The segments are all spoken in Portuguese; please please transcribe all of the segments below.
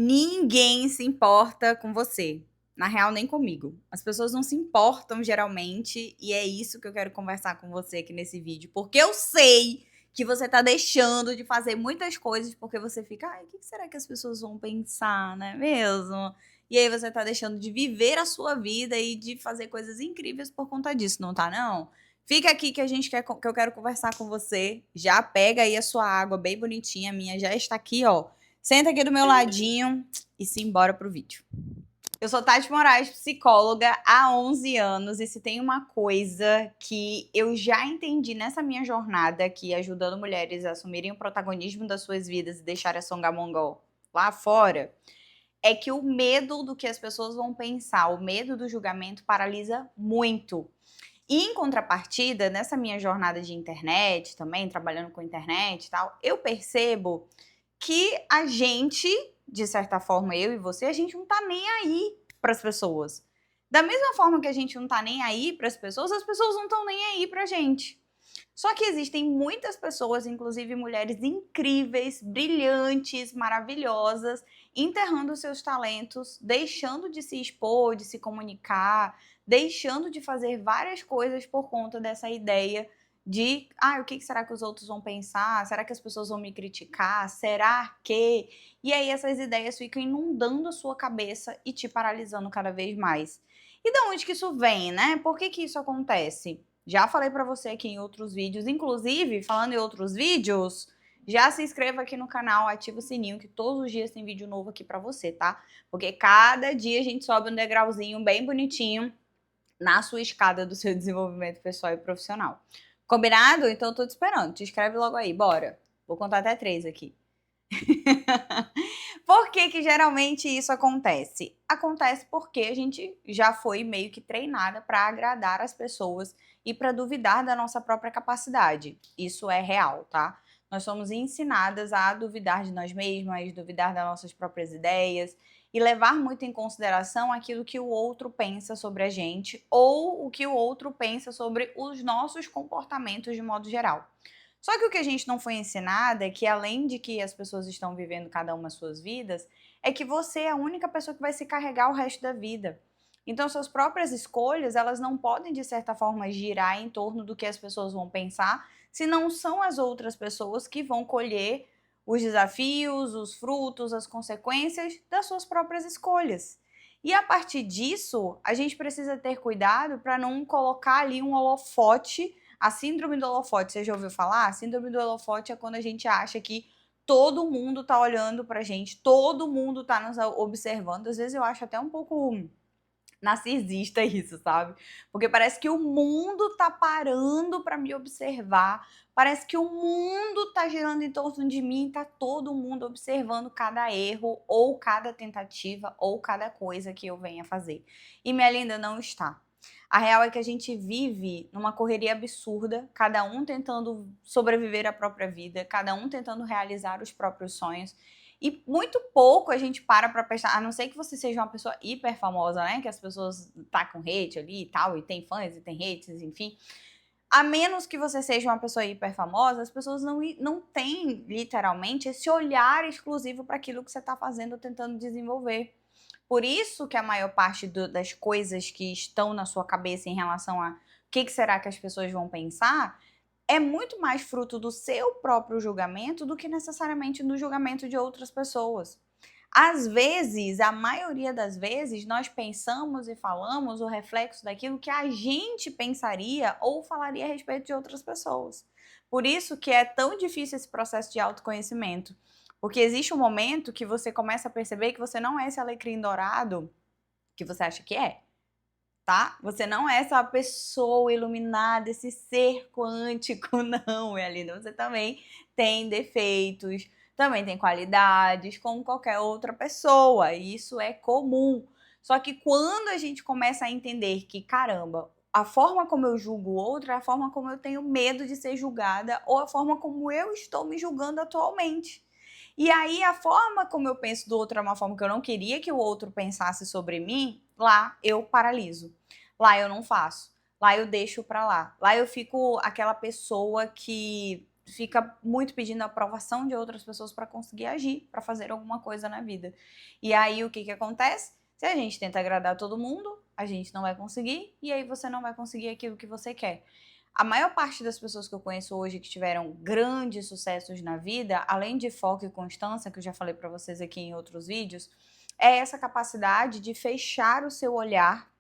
Ninguém se importa com você. Na real, nem comigo. As pessoas não se importam geralmente, e é isso que eu quero conversar com você aqui nesse vídeo, porque eu sei que você tá deixando de fazer muitas coisas porque você fica, ai, o que será que as pessoas vão pensar, não é mesmo? E aí você tá deixando de viver a sua vida e de fazer coisas incríveis por conta disso, não tá não? Fica aqui que que eu quero conversar com você. Já pega aí a sua água bem bonitinha, a minha já está aqui, ó. Senta aqui do meu ladinho e simbora pro vídeo. Eu sou Tati Moraes, psicóloga há 11 anos, e se tem uma coisa que eu já entendi nessa minha jornada aqui, ajudando mulheres a assumirem o protagonismo das suas vidas e deixarem a songamonga lá fora, é que o medo do que as pessoas vão pensar, o medo do julgamento paralisa muito. E em contrapartida, nessa minha jornada de internet também, trabalhando com internet e tal, eu percebo que a gente, de certa forma, eu e você, a gente não tá nem aí para as pessoas. Da mesma forma que a gente não tá nem aí para as pessoas não estão nem aí pra gente. Só que existem muitas pessoas, inclusive mulheres incríveis, brilhantes, maravilhosas, enterrando seus talentos, deixando de se expor, de se comunicar, deixando de fazer várias coisas por conta dessa ideia de, o que será que os outros vão pensar? Será que as pessoas vão me criticar? Será que? E aí essas ideias ficam inundando a sua cabeça e te paralisando cada vez mais. E de onde que isso vem, né? Por que que isso acontece? Já falei pra você aqui em outros vídeos, inclusive, falando em outros vídeos, já se inscreva aqui no canal, ativa o sininho, que todos os dias tem vídeo novo aqui pra você, tá? Porque cada dia a gente sobe um degrauzinho bem bonitinho na sua escada do seu desenvolvimento pessoal e profissional. Combinado? Então eu tô te esperando. Te inscreve logo aí, bora. Vou contar até 3 aqui. Por que que geralmente isso acontece? Acontece porque a gente já foi meio que treinada para agradar as pessoas e para duvidar da nossa própria capacidade. Isso é real, tá? Nós somos ensinadas a duvidar de nós mesmas, duvidar das nossas próprias ideias e levar muito em consideração aquilo que o outro pensa sobre a gente ou o que o outro pensa sobre os nossos comportamentos de modo geral. Só que o que a gente não foi ensinada é que, além de que as pessoas estão vivendo cada uma as suas vidas, é que você é a única pessoa que vai se carregar o resto da vida. Então, suas próprias escolhas, elas não podem, de certa forma, girar em torno do que as pessoas vão pensar, se não são as outras pessoas que vão colher os desafios, os frutos, as consequências das suas próprias escolhas. E a partir disso, a gente precisa ter cuidado para não colocar ali um holofote. A síndrome do holofote, você já ouviu falar? A síndrome do holofote é quando a gente acha que todo mundo tá olhando pra gente, todo mundo tá nos observando. Às vezes eu acho até um pouco narcisista isso, sabe? Porque parece que o mundo tá parando pra me observar, parece que o mundo tá girando em torno de mim, tá todo mundo observando cada erro, ou cada tentativa, ou cada coisa que eu venha fazer. E minha linda, não está. A real é que a gente vive numa correria absurda, cada um tentando sobreviver à própria vida, cada um tentando realizar os próprios sonhos. E muito pouco a gente para pra prestar, a não ser que você seja uma pessoa hiper famosa, né? Que as pessoas tá com hate ali e tal, e tem fãs e tem hates, enfim. A menos que você seja uma pessoa hiper famosa, as pessoas não têm, literalmente, esse olhar exclusivo para aquilo que você está fazendo ou tentando desenvolver. Por isso que a maior parte das coisas que estão na sua cabeça em relação a o que será que as pessoas vão pensar, é muito mais fruto do seu próprio julgamento do que necessariamente do julgamento de outras pessoas. Às vezes, a maioria das vezes, nós pensamos e falamos o reflexo daquilo que a gente pensaria ou falaria a respeito de outras pessoas. Por isso que é tão difícil esse processo de autoconhecimento. Porque existe um momento que você começa a perceber que você não é esse alecrim dourado que você acha que é, tá? Você não é essa pessoa iluminada, esse ser quântico, não, minha linda. Você também tem defeitos, também tem qualidades, como qualquer outra pessoa. Isso é comum. Só que quando a gente começa a entender que, caramba, a forma como eu julgo o outro é a forma como eu tenho medo de ser julgada ou a forma como eu estou me julgando atualmente. E aí a forma como eu penso do outro é uma forma que eu não queria que o outro pensasse sobre mim, lá eu paraliso. Lá eu não faço. Lá eu deixo pra lá. Lá eu fico aquela pessoa que fica muito pedindo a aprovação de outras pessoas para conseguir agir, para fazer alguma coisa na vida. E aí o que que acontece? Se a gente tenta agradar todo mundo, a gente não vai conseguir, e aí você não vai conseguir aquilo que você quer. A maior parte das pessoas que eu conheço hoje que tiveram grandes sucessos na vida, além de foco e constância, que eu já falei para vocês aqui em outros vídeos, é essa capacidade de fechar o seu olhar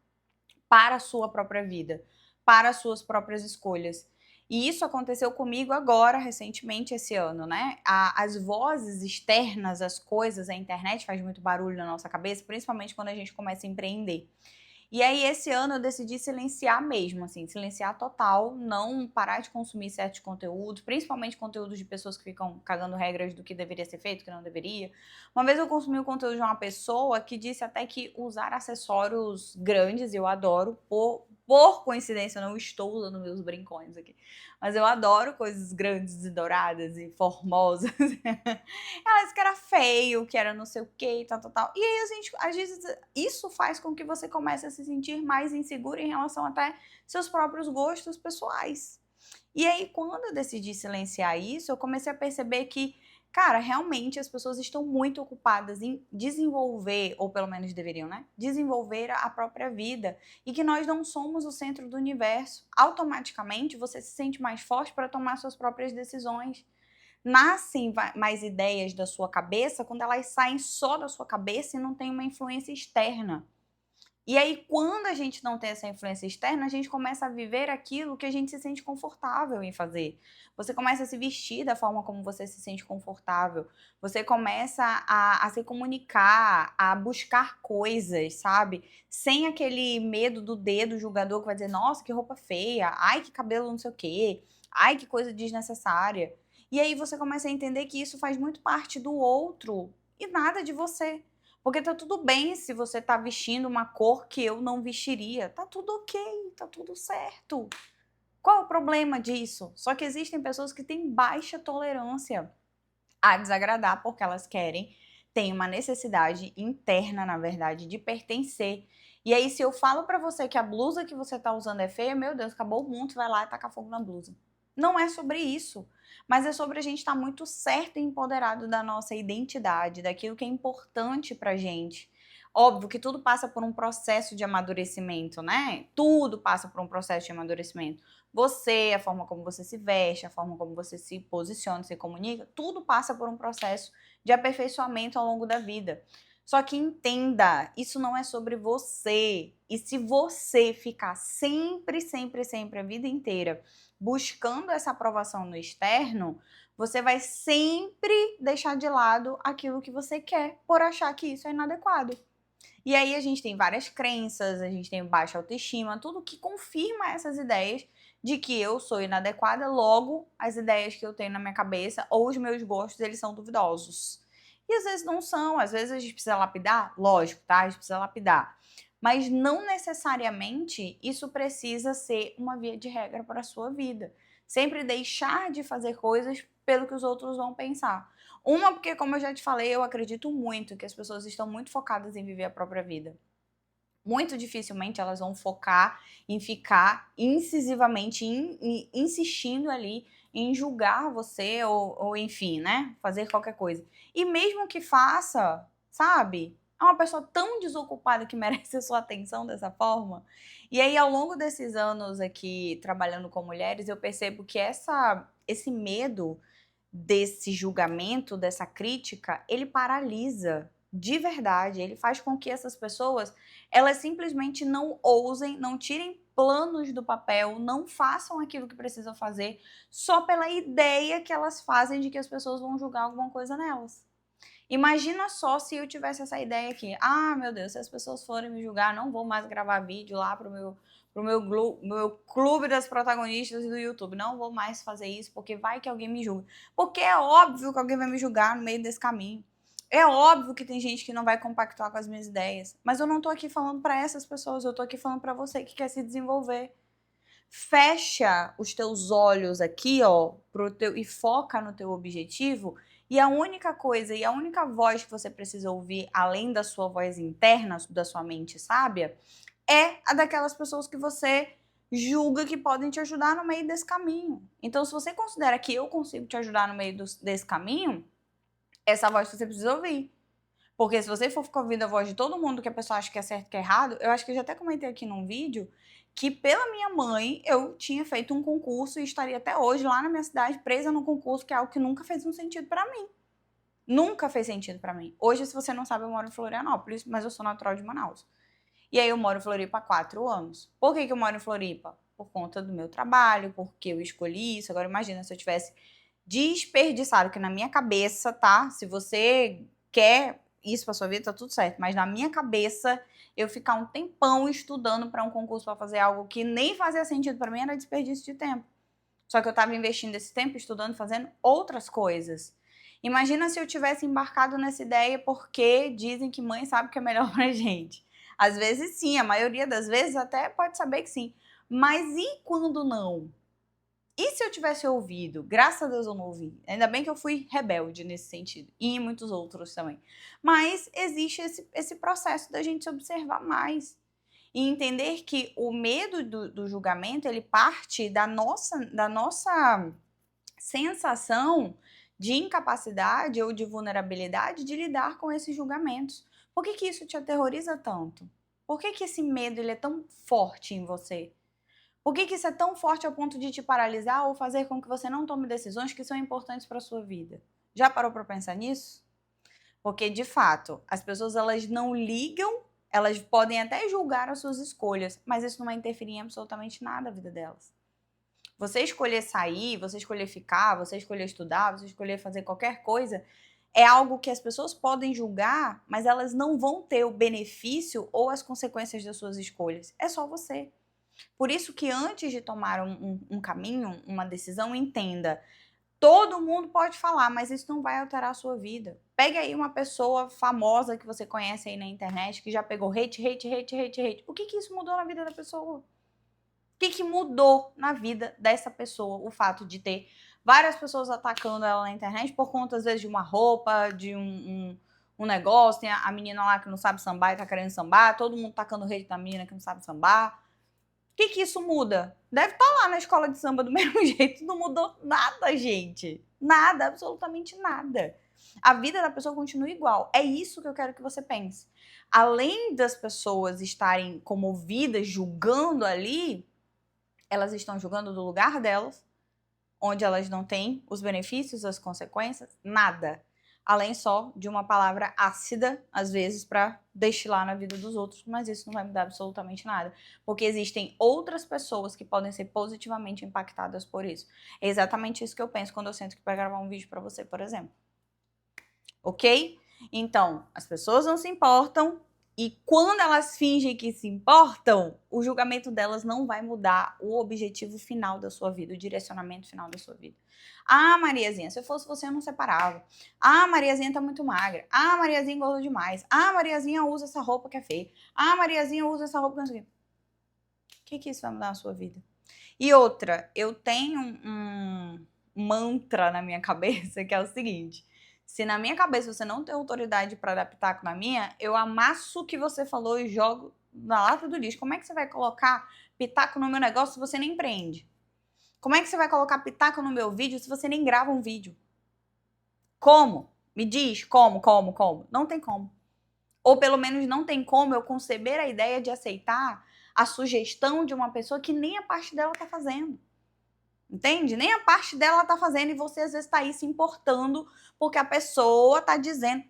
para a sua própria vida, para as suas próprias escolhas. E isso aconteceu comigo agora, recentemente, esse ano, né? As vozes externas, as coisas, a internet faz muito barulho na nossa cabeça, principalmente quando a gente começa a empreender. E aí, esse ano eu decidi silenciar mesmo, assim, silenciar total, não parar de consumir certos conteúdos, principalmente conteúdos de pessoas que ficam cagando regras do que deveria ser feito, que não deveria. Uma vez eu consumi o conteúdo de uma pessoa que disse até que usar acessórios grandes, eu adoro, por coincidência, eu não estou usando meus brincões aqui, mas eu adoro coisas grandes e douradas e formosas. Ela disse que era feio, que era não sei o que, tal, tal, tal. E aí, a gente, às vezes, isso faz com que você comece a se sentir mais inseguro em relação até seus próprios gostos pessoais. E aí, quando eu decidi silenciar isso, eu comecei a perceber que, cara, realmente as pessoas estão muito ocupadas em desenvolver, ou pelo menos deveriam, né? Desenvolver a própria vida. E que nós não somos o centro do universo. Automaticamente, você se sente mais forte para tomar suas próprias decisões. Nascem mais ideias da sua cabeça quando elas saem só da sua cabeça e não tem uma influência externa. E aí, quando a gente não tem essa influência externa, a gente começa a viver aquilo que a gente se sente confortável em fazer. Você começa a se vestir da forma como você se sente confortável. Você começa a se comunicar, a buscar coisas, sabe? Sem aquele medo do dedo julgador que vai dizer, nossa, que roupa feia, ai, que cabelo não sei o quê, ai, que coisa desnecessária. E aí você começa a entender que isso faz muito parte do outro e nada de você. Porque tá tudo bem se você tá vestindo uma cor que eu não vestiria. Tá tudo ok, tá tudo certo. Qual é o problema disso? Só que existem pessoas que têm baixa tolerância a desagradar porque elas querem, têm uma necessidade interna, na verdade, de pertencer. E aí, se eu falo pra você que a blusa que você tá usando é feia, meu Deus, acabou o mundo, vai lá e taca fogo na blusa. Não é sobre isso, mas é sobre a gente estar muito certo e empoderado da nossa identidade, daquilo que é importante pra gente. Óbvio que tudo passa por um processo de amadurecimento, né? Tudo passa por um processo de amadurecimento. Você, a forma como você se veste, a forma como você se posiciona, se comunica, tudo passa por um processo de aperfeiçoamento ao longo da vida. Só que entenda, isso não é sobre você. E se você ficar sempre, sempre, sempre a vida inteira buscando essa aprovação no externo, você vai sempre deixar de lado aquilo que você quer por achar que isso é inadequado. E aí a gente tem várias crenças, a gente tem baixa autoestima, tudo que confirma essas ideias de que eu sou inadequada, logo as ideias que eu tenho na minha cabeça ou os meus gostos, eles são duvidosos. E às vezes não são, às vezes a gente precisa lapidar, lógico, tá? A gente precisa lapidar. Mas não necessariamente isso precisa ser uma via de regra para a sua vida. Sempre deixar de fazer coisas pelo que os outros vão pensar. Uma, porque, como eu já te falei, eu acredito muito que as pessoas estão muito focadas em viver a própria vida. Muito dificilmente elas vão focar em ficar incisivamente, insistindo ali em julgar você ou enfim, né? Fazer qualquer coisa. E mesmo que faça, sabe? É uma pessoa tão desocupada que merece a sua atenção dessa forma. E aí, ao longo desses anos aqui trabalhando com mulheres, eu percebo que esse medo desse julgamento, dessa crítica, ele paralisa de verdade. Ele faz com que essas pessoas, elas simplesmente não ousem, não tirem planos do papel, não façam aquilo que precisam fazer só pela ideia que elas fazem de que as pessoas vão julgar alguma coisa nelas. Imagina só se eu tivesse essa ideia aqui. Ah, meu Deus, se as pessoas forem me julgar, não vou mais gravar vídeo lá pro meu clube das protagonistas do YouTube. Não vou mais fazer isso, porque vai que alguém me julga. Porque é óbvio que alguém vai me julgar no meio desse caminho. É óbvio que tem gente que não vai compactuar com as minhas ideias. Mas eu não tô aqui falando para essas pessoas, eu tô aqui falando para você que quer se desenvolver. Fecha os teus olhos aqui, ó, e foca no teu objetivo. E a única coisa e a única voz que você precisa ouvir, além da sua voz interna, da sua mente sábia, é a daquelas pessoas que você julga que podem te ajudar no meio desse caminho. Então, se você considera que eu consigo te ajudar no meio desse caminho, essa voz você precisa ouvir. Porque se você for ficar ouvindo a voz de todo mundo que a pessoa acha que é certo e que é errado, eu acho que eu já até comentei aqui num vídeo que pela minha mãe eu tinha feito um concurso e estaria até hoje lá na minha cidade presa num concurso que é algo que nunca fez um sentido pra mim. Nunca fez sentido pra mim. Hoje, se você não sabe, eu moro em Florianópolis, mas eu sou natural de Manaus. E aí eu moro em Floripa há 4 anos. Por que eu moro em Floripa? Por conta do meu trabalho, porque eu escolhi isso. Agora imagina se eu tivesse desperdiçado, que na minha cabeça, tá? Se você quer isso pra sua vida, tá tudo certo. Mas na minha cabeça, eu ficar um tempão estudando pra um concurso pra fazer algo que nem fazia sentido pra mim era desperdício de tempo. Só que eu tava investindo esse tempo estudando, fazendo outras coisas. Imagina se eu tivesse embarcado nessa ideia porque dizem que mãe sabe o que é melhor pra gente. Às vezes sim, a maioria das vezes até pode saber que sim. Mas e quando não? E se eu tivesse ouvido? Graças a Deus eu não ouvi. Ainda bem que eu fui rebelde nesse sentido. E em muitos outros também. Mas existe esse processo da gente se observar mais. E entender que o medo do julgamento, ele parte da nossa sensação de incapacidade ou de vulnerabilidade de lidar com esses julgamentos. Por que isso te aterroriza tanto? Por que esse medo ele é tão forte em você? Por que isso é tão forte ao ponto de te paralisar ou fazer com que você não tome decisões que são importantes para a sua vida? Já parou para pensar nisso? Porque, de fato, as pessoas elas não ligam, elas podem até julgar as suas escolhas, mas isso não vai interferir em absolutamente nada na vida delas. Você escolher sair, você escolher ficar, você escolher estudar, você escolher fazer qualquer coisa, é algo que as pessoas podem julgar, mas elas não vão ter o benefício ou as consequências das suas escolhas. É só você. Por isso que antes de tomar um caminho, uma decisão, entenda. Todo mundo pode falar, mas isso não vai alterar a sua vida. Pegue aí uma pessoa famosa que você conhece aí na internet, que já pegou hate, hate, hate, hate, hate. O que isso mudou na vida da pessoa? O que mudou na vida dessa pessoa o fato de ter várias pessoas atacando ela na internet por conta, às vezes, de uma roupa, de um negócio, tem a menina lá que não sabe sambar e tá querendo sambar, todo mundo tacando hate na menina que não sabe sambar. O que isso muda? Deve estar lá na escola de samba do mesmo jeito, não mudou nada, gente. Nada, absolutamente nada. A vida da pessoa continua igual. É isso que eu quero que você pense. Além das pessoas estarem comovidas, julgando ali, elas estão julgando do lugar delas, onde elas não têm os benefícios, as consequências, nada. Além só de uma palavra ácida, às vezes, para destilar na vida dos outros, mas isso não vai mudar absolutamente nada, porque existem outras pessoas que podem ser positivamente impactadas por isso. É exatamente isso que eu penso quando eu sento aqui para gravar um vídeo para você, por exemplo. Ok? Então, as pessoas não se importam, e quando elas fingem que se importam, o julgamento delas não vai mudar o objetivo final da sua vida, o direcionamento final da sua vida. Ah, Mariazinha, se eu fosse você, eu não separava. Ah, Mariazinha tá muito magra. Ah, Mariazinha engordou demais. Ah, Mariazinha usa essa roupa que é feia. Ah, Mariazinha usa essa roupa que não sei o quê. O que isso vai mudar na sua vida? E outra, eu tenho um mantra na minha cabeça que é o seguinte: se na minha cabeça você não tem autoridade para dar pitaco na minha, eu amasso o que você falou e jogo na lata do lixo. Como é que você vai colocar pitaco no meu negócio se você nem empreende? Como é que você vai colocar pitaco no meu vídeo se você nem grava um vídeo? Como? Me diz como? Não tem como. Ou pelo menos não tem como eu conceber a ideia de aceitar a sugestão de uma pessoa que nem a parte dela tá fazendo. Entende? Nem a parte dela tá fazendo e você às vezes tá aí se importando porque a pessoa tá dizendo: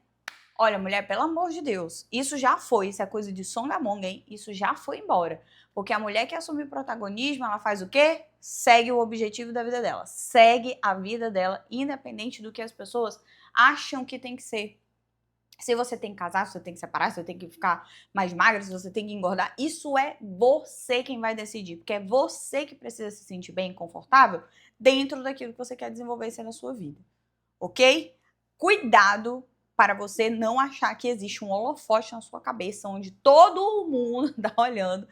olha, mulher, pelo amor de Deus, isso já foi, isso é coisa de songamonga, hein? Isso já foi embora. Porque a mulher que assume protagonismo, ela faz o quê? Segue o objetivo da vida dela. Segue a vida dela, independente do que as pessoas acham que tem que ser. Se você tem que casar, se você tem que separar, se você tem que ficar mais magra, se você tem que engordar, isso é você quem vai decidir, porque é você que precisa se sentir bem e confortável dentro daquilo que você quer desenvolver e ser na sua vida, ok? Cuidado para você não achar que existe um holofote na sua cabeça onde todo mundo tá olhando,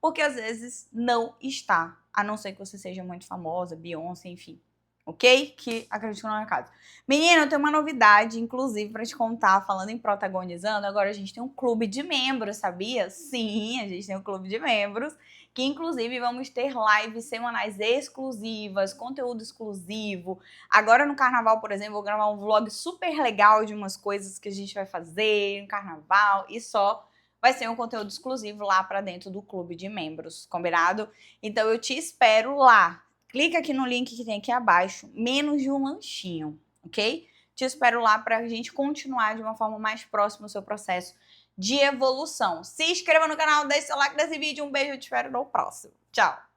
porque às vezes não está, a não ser que você seja muito famosa, Beyoncé, enfim. ok? Que acredito que não é o caso. Menina, eu tenho uma novidade, inclusive, para te contar, falando em protagonizando, agora a gente tem um clube de membros, sabia? Sim, a gente tem um clube de membros, que inclusive vamos ter lives semanais exclusivas, conteúdo exclusivo. Agora no carnaval, por exemplo, vou gravar um vlog super legal de umas coisas que a gente vai fazer no carnaval e só vai ser um conteúdo exclusivo lá para dentro do clube de membros, combinado? Então eu te espero lá. Clica aqui no link que tem aqui abaixo, menos de um lanchinho, ok? Te espero lá para a gente continuar de uma forma mais próxima o seu processo de evolução. Se inscreva no canal, deixe seu like nesse vídeo. Um beijo, eu te espero no próximo. Tchau!